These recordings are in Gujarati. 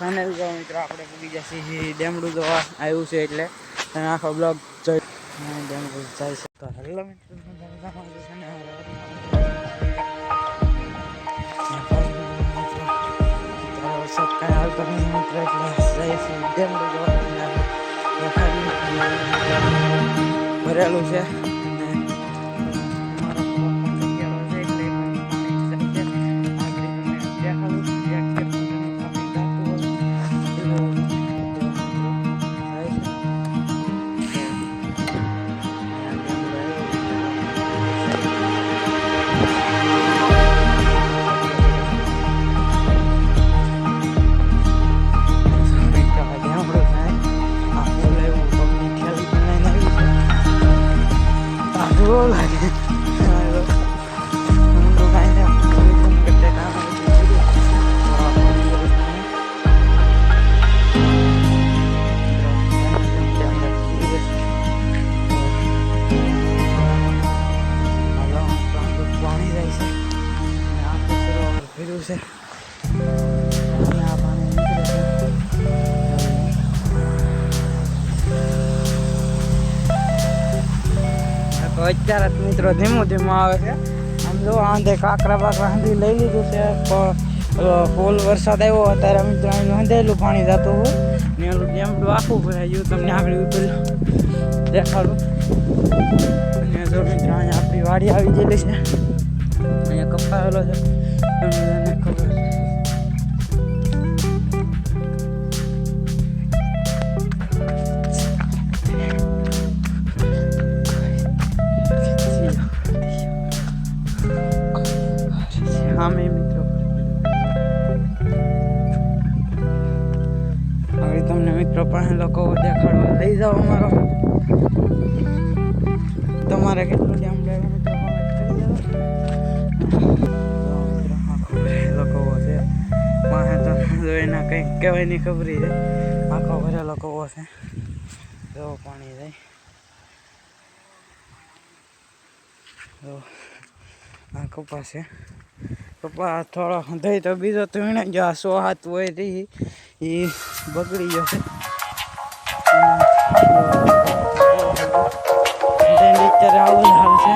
ફાઇનલ જો મિત્રો આપણે પૂરી જશે ડેમડું જોવા આવ્યું છે એટલે તમે આખો બ્લોગ જોઈ ડેમડું જાય છે. તો હેલો મિત્રો વરસાદ કાંઈ હાલતો નહીં મિત્રો એટલે જાય છે ડેમડું જોવા ભરેલું છે. અત્યારે મિત્રો ધીમું ધીમું આવે છે. આમ જો આંધે કાંકરા બાકરા આંધી લઈ લીધું છે. ફૂલ વરસાદ આવ્યો અત્યારે મિત્રો અહીં અંધેલું પાણી જતું હોય ને એનું ડેમડું આખું ભરાઈ ગયું. તમને આગળ ઉપર દેખાડું. અને જો મિત્રો અહીંયા આપણી વાડી આવી ગયેલી છે. અહીંયા કપાયેલો છે તમને ખબર છે. અમે મિત્રો હવે તમને મિત્રો પણ લોકો દેખાડવા લઈ જાઓ. અમારો તમારે કેટલું ડેમ લોકો છે પાસે તો એના કંઈક કહેવાય નહીં ખબર છે. આખો ભરેલો કવો છે. જો પાણી જાય તો આ કપા છે. કપા થોડો દઈ તો બીજો તો એને જો આ 100 હાથ હોય રહી એ બગડી ગયો છે. અત્યારે આવું જ હાલ છે.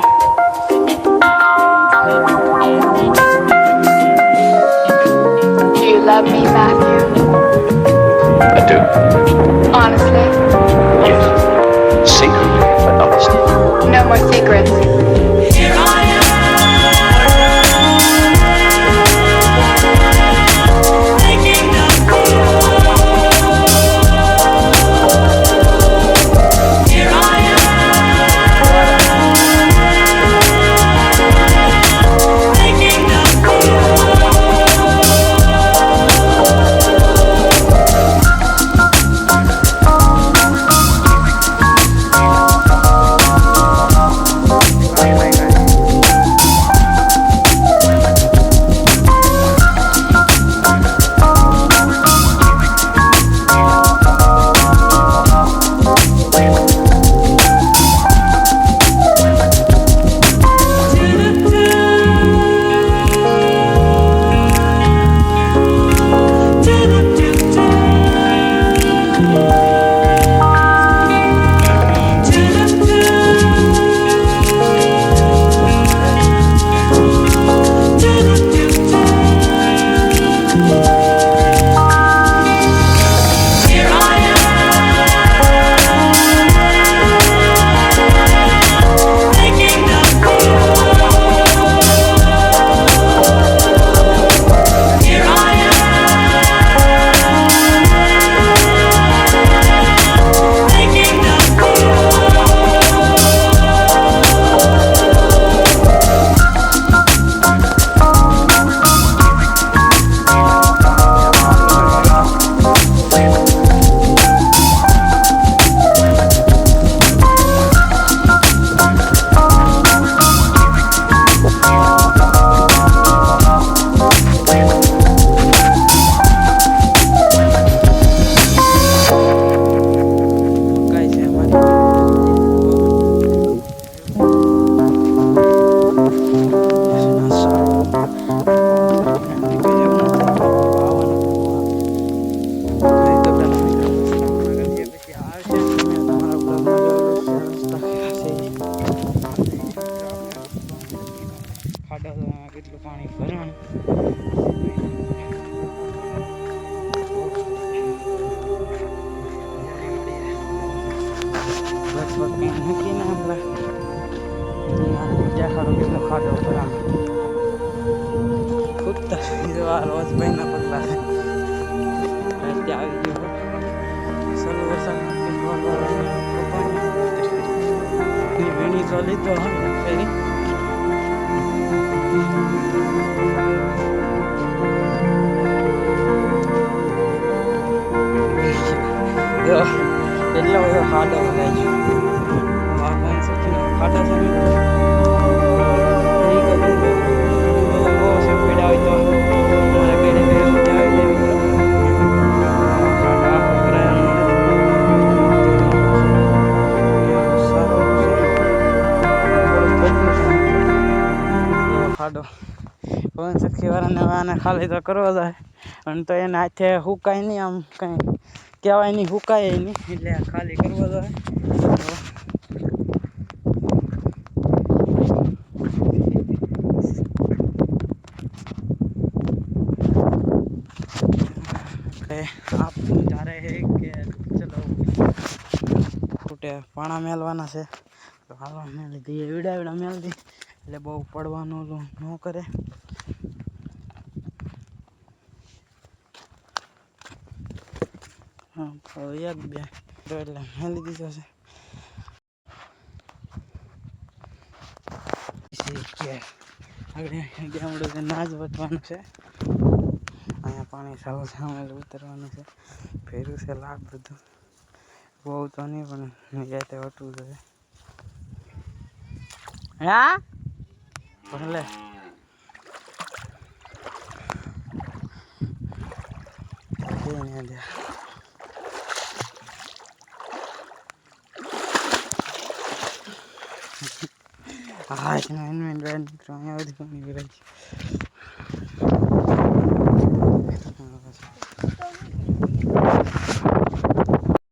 Do you love me, Matthew? I do. Honestly? Yes. Secretly, but honestly. No more secrets. કંઈ નક્કી ના આપણે બીજા ખાડો કેટલો ખાડો ઉપર આમ ખૂટતા રોજ ભાઈના પગલા છે ત્યાં આવી ગયો ચાલુ વરસાદ વીણી તો લીધો ફેરી એટલો બધો ખાડો ભરાઈ ગયો ખાડો છે ખાડો પવન સખી વાળાને ખાલી તો કરવો જાય અને તો એને હાથે હુકાય નહીં આમ કંઈ કહેવાય નહીં હુકાય નહીં એટલે ખાલી કરવો જોઈએ आप जा रहे हैं कि चलो फूटे पाणा मेलवाना છે તો હાલો મેળી દઈએ વિડા મેળ દી એટલે બહુ પડવાનું ન કરે હા તો એક બે એટલે મેળી દીધો છે આગળ ગામડું ના જ વધવાનું છે અહીંયા પાણી સાવ સામે ઉતરવાનું છે ફેર્યું છે લાખ બધું બહુ તો નહીં પણ જાય તે વટવું જોઈએ હા ભલે હા અહીંયા બધી પાણી ભરાય છે